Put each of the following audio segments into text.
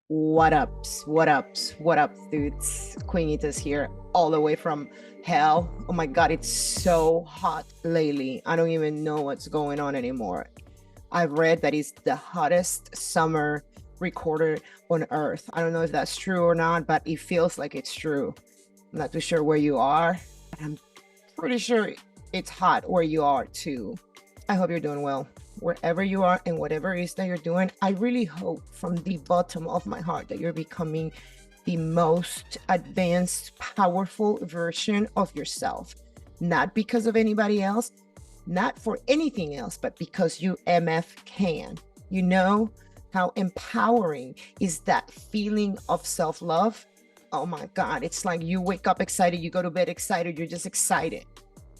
What ups? What ups? What up, dudes? Queenitas here, all the way from hell. Oh my god, it's so hot lately. I don't even know what's going on anymore. I've read that it's the hottest summer recorded on Earth. I don't know if that's true or not, but it feels like it's true. I'm not too sure where you are, but I'm pretty sure it's hot where you are too. I hope you're doing well wherever you are and whatever it is that you're doing. I really hope from the bottom of my heart that you're becoming the most advanced, powerful version of yourself, not because of anybody else, not for anything else, but because you MF can. You know how empowering is that feeling of self-love? Oh my God, it's like you wake up excited, you go to bed excited, you're just excited.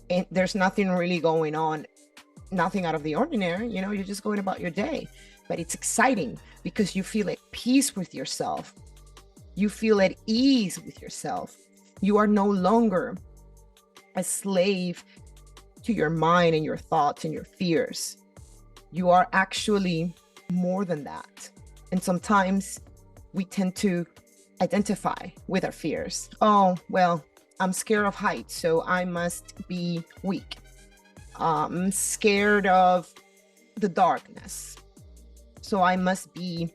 And there's nothing really going on, nothing out of the ordinary, you're just going about your day. But it's exciting because you feel at peace with yourself. You feel at ease with yourself. You are no longer a slave to your mind and your thoughts and your fears. You are actually more than that. And sometimes we tend to identify with our fears. Oh, well, I'm scared of heights, so I must be weak. I'm scared of the darkness, so I must be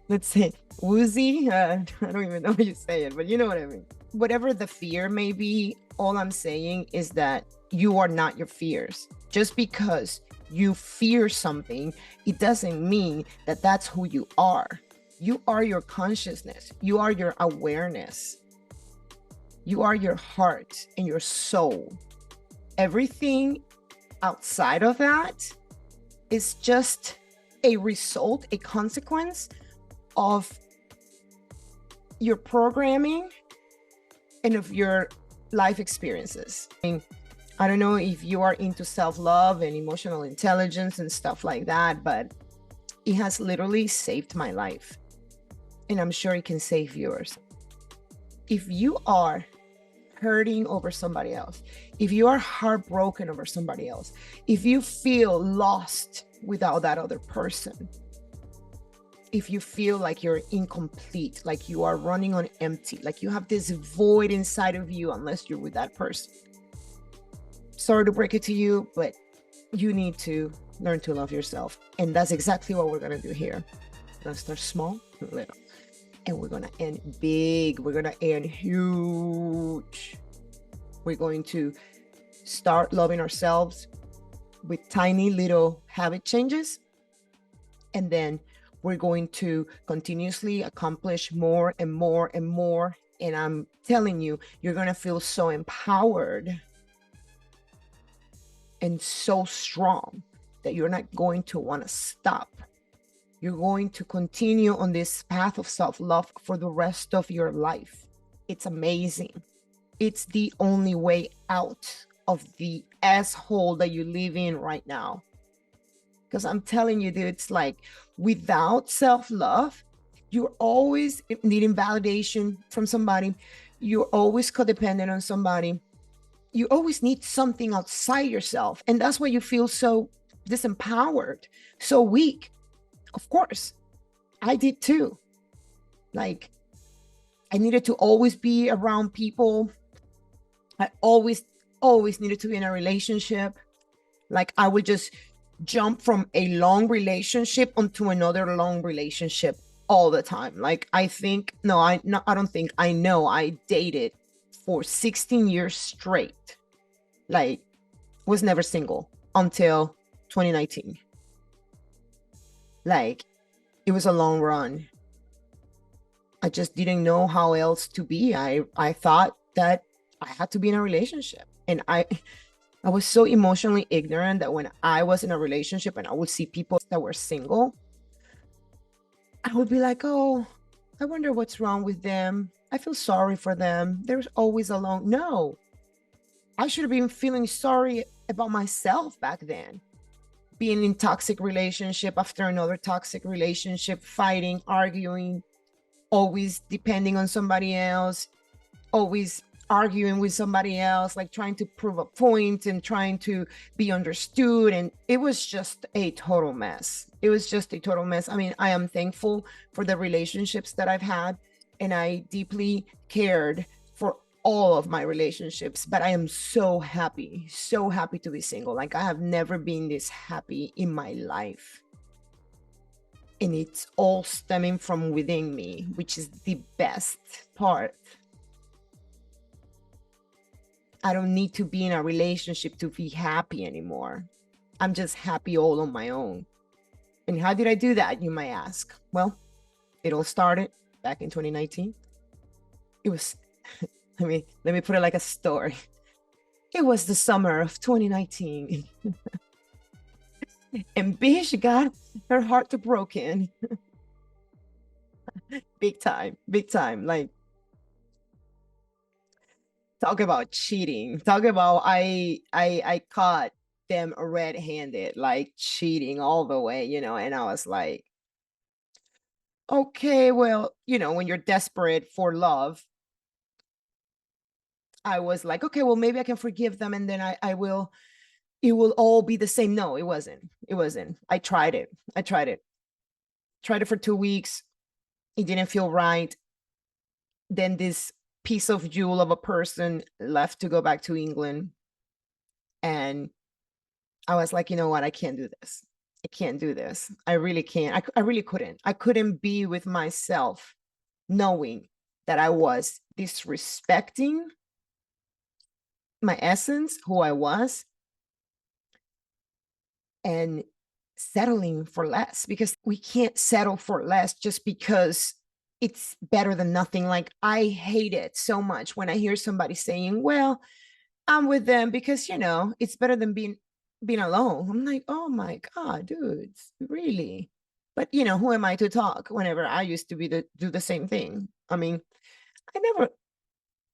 let's say woozy. I don't even know how you say it, but you know what I mean. Whatever the fear may be, all I'm saying is that you are not your fears. Just because you fear something, it doesn't mean that that's who you are. You are your consciousness. You are your awareness. You are your heart and your soul. Everything outside of that is just a result, a consequence of your programming and of your life experiences. I don't know if you are into self-love and emotional intelligence and stuff like that, but it has literally saved my life. And I'm sure it can save yours. If you are hurting over somebody else, if you are heartbroken over somebody else, if you feel lost without that other person, if you feel like you're incomplete, like you are running on empty, like you have this void inside of you unless you're with that person, sorry to break it to you, but you need to learn to love yourself. And that's exactly what we're going to do here. We're going to start small, little, and we're going to end big. We're going to end huge. We're going to start loving ourselves with tiny little habit changes. And then we're going to continuously accomplish more and more and more. And I'm telling you, you're going to feel so empowered and so strong that you're not going to want to stop. You're going to continue on this path of self-love for the rest of your life. It's amazing. It's the only way out of the asshole that you live in right now. Because I'm telling you, dude, it's like without self-love, you're always needing validation from somebody. You're always codependent on somebody. You always need something outside yourself. And that's why you feel so disempowered, so weak. Of course, I did too. Like, I needed to always be around people. I always needed to be in a relationship. Like, I would just jump from a long relationship onto another long relationship all the time. Like, I don't think, I know I dated for 16 years straight. Like, was never single until 2019. Like, it was a long run. I just didn't know how else to be. I thought that I had to be in a relationship. And I was so emotionally ignorant that when I was in a relationship and I would see people that were single, I would be like, oh, I wonder what's wrong with them. I feel sorry for them. They're always alone. No, I should have been feeling sorry about myself back then. Being in toxic relationship after another toxic relationship, fighting, arguing, always depending on somebody else, always arguing with somebody else, like trying to prove a point and trying to be understood. And it was just a total mess. It was just a total mess. I mean, I am thankful for the relationships that I've had, and I deeply cared for all of my relationships, but I am so happy to be single. Like, I have never been this happy in my life. And it's all stemming from within me, which is the best part. I don't need to be in a relationship to be happy anymore. I'm just happy all on my own. And how did I do that, you might ask? Well, it all started back in 2019. It was, let me put it like a story. It was the summer of 2019. And Bish got her heart broken. Big time, big time. Like, talk about cheating. Talk about I caught them red-handed, like cheating all the way, and I was like, okay, well, when you're desperate for love, I was like, okay, well, maybe I can forgive them, and then I will, it will all be the same. No, it wasn't. It wasn't. I tried it. Tried it for 2 weeks. It didn't feel right. Then this piece of jewel of a person left to go back to England. And I was like, you know what? I can't do this. I can't do this. I really can't. I really couldn't. I couldn't be with myself knowing that I was disrespecting my essence, who I was, and settling for less, because we can't settle for less just because it's better than nothing. Like, I hate it so much when I hear somebody saying, well, I'm with them because, it's better than being alone. I'm like, oh my God, dudes, really? But who am I to talk whenever I used to do the same thing? I mean, I never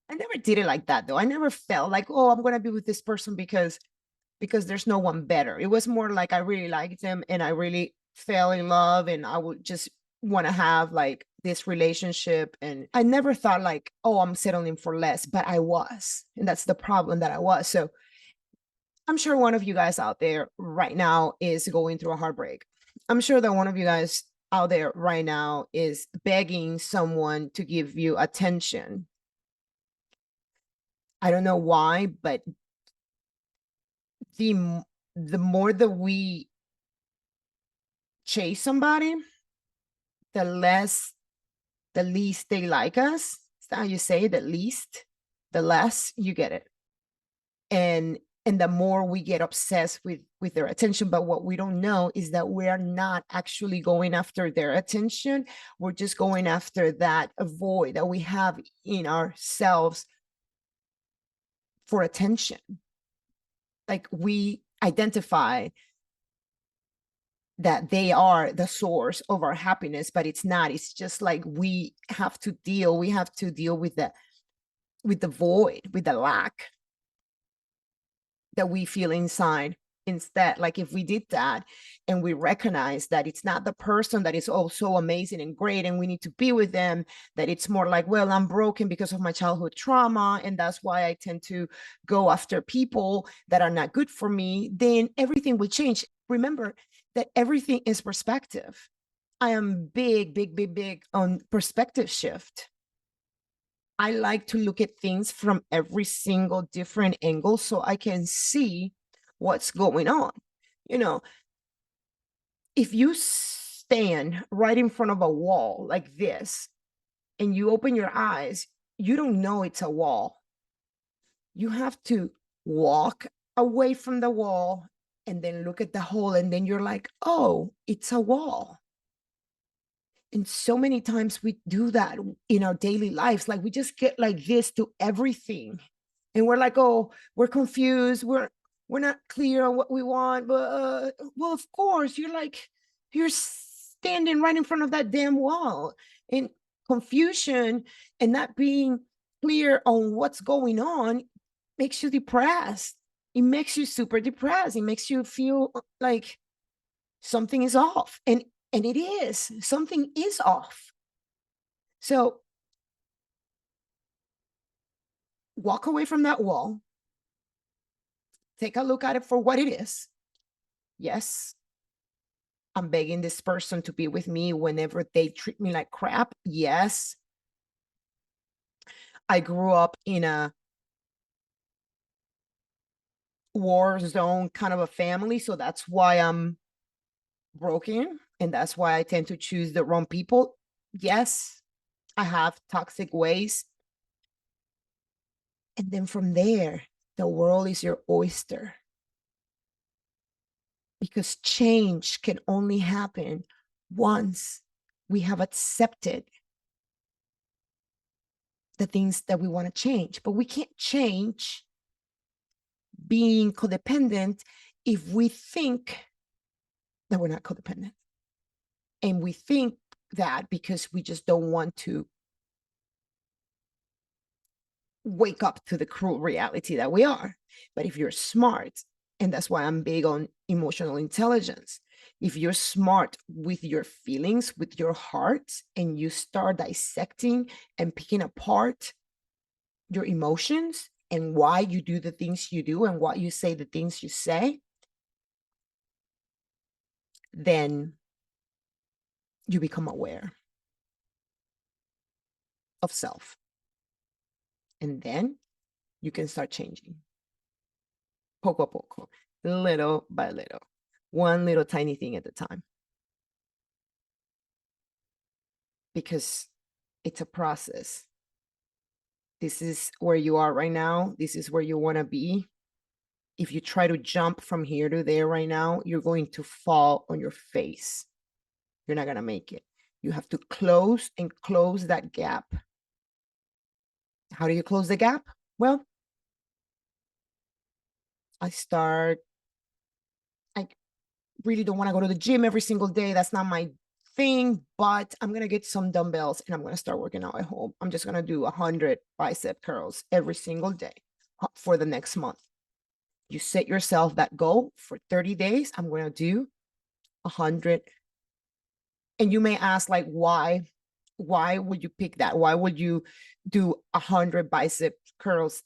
I never did it like that though. I never felt like, oh, I'm gonna be with this person because there's no one better. It was more like I really liked them and I really fell in love and I would just want to have like this relationship. And I never thought like, oh, I'm settling for less, but I was. And that's the problem, that I was. So I'm sure one of you guys out there right now is going through a heartbreak. I'm sure that one of you guys out there right now is begging someone to give you attention. I don't know why, but the the more that we chase somebody, the less, the least they like us. Is that how you say it? The least, the less you get it. And the more we get obsessed with their attention. But what we don't know is that we're not actually going after their attention. We're just going after that void that we have in ourselves for attention. Like, we identify that they are the source of our happiness, but it's not. It's just like we have to deal with the void, with the lack that we feel inside. Instead, like, if we did that and we recognize that it's not the person that is oh so amazing and great and we need to be with them, that it's more like, well, I'm broken because of my childhood trauma and that's why I tend to go after people that are not good for me, then everything will change. Remember that everything is perspective. I am big on perspective shift. I like to look at things from every single different angle so I can see what's going on. You know, if you stand right in front of a wall like this and you open your eyes, you don't know it's a wall. You have to walk away from the wall and then look at the hole, and then you're like, oh, it's a wall. And so many times we do that in our daily lives. Like, we just get like this to everything. And we're like, oh, we're confused. We're not clear on what we want. But well, of course, you're standing right in front of that damn wall. And confusion and not being clear on what's going on makes you depressed. It makes you super depressed. It makes you feel like something is off. And it is. Something is off. So walk away from that wall, take a look at it for what it is. Yes, I'm begging this person to be with me whenever they treat me like crap. Yes, I grew up in a war zone kind of a family, so that's why I'm broken and that's why I tend to choose the wrong people. Yes, I have toxic ways. And then from there, the world is your oyster because change can only happen once we have accepted the things that we want to change. But we can't change being codependent if we think that we're not codependent. And we think that because we just don't want to wake up to the cruel reality that we are. But if you're smart, and that's why I'm big on emotional intelligence, if you're smart with your feelings, with your heart, and you start dissecting and picking apart your emotions and why you do the things you do and why you say the things you say, then you become aware of self. And then you can start changing poco a poco, little by little, one little tiny thing at a time. Because it's a process. This is where you are right now. This is where you want to be. If you try to jump from here to there right now, you're going to fall on your face. You're not going to make it. You have to close and close that gap. How do you close the gap? Well, I really don't want to go to the gym every single day. That's not my thing, but I'm going to get some dumbbells and I'm going to start working out at home. I'm just going to do 100 bicep curls every single day for the next month. You set yourself that goal for 30 days. I'm going to do 100. And you may ask, like, why would you pick that? Why would you do 100 bicep curls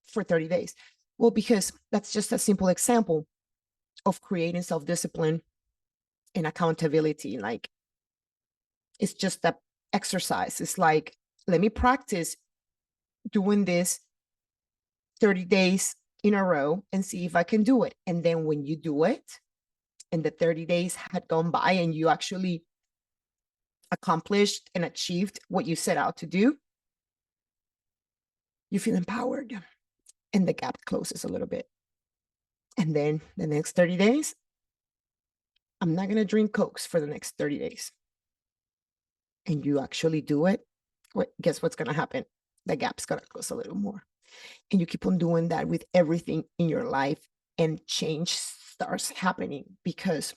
for 30 days? Well, because that's just a simple example of creating self-discipline and accountability. Like, it's just that exercise. It's like, let me practice doing this 30 days in a row and see if I can do it. And then when you do it and the 30 days had gone by and you actually accomplished and achieved what you set out to do, you feel empowered and the gap closes a little bit. And then the next 30 days, I'm not going to drink Cokes for the next 30 days. And you actually do it. Guess what's going to happen? The gap's going to close a little more. And you keep on doing that with everything in your life, and change starts happening because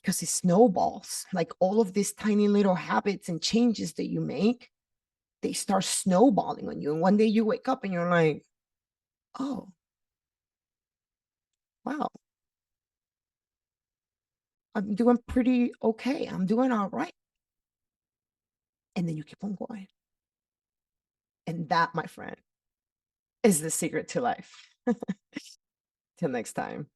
it snowballs. Like, all of these tiny little habits and changes that you make, they start snowballing on you. And one day you wake up and you're like, oh, wow, I'm doing pretty okay. I'm doing all right. And then you keep on going. And that, my friend, is the secret to life. Till next time.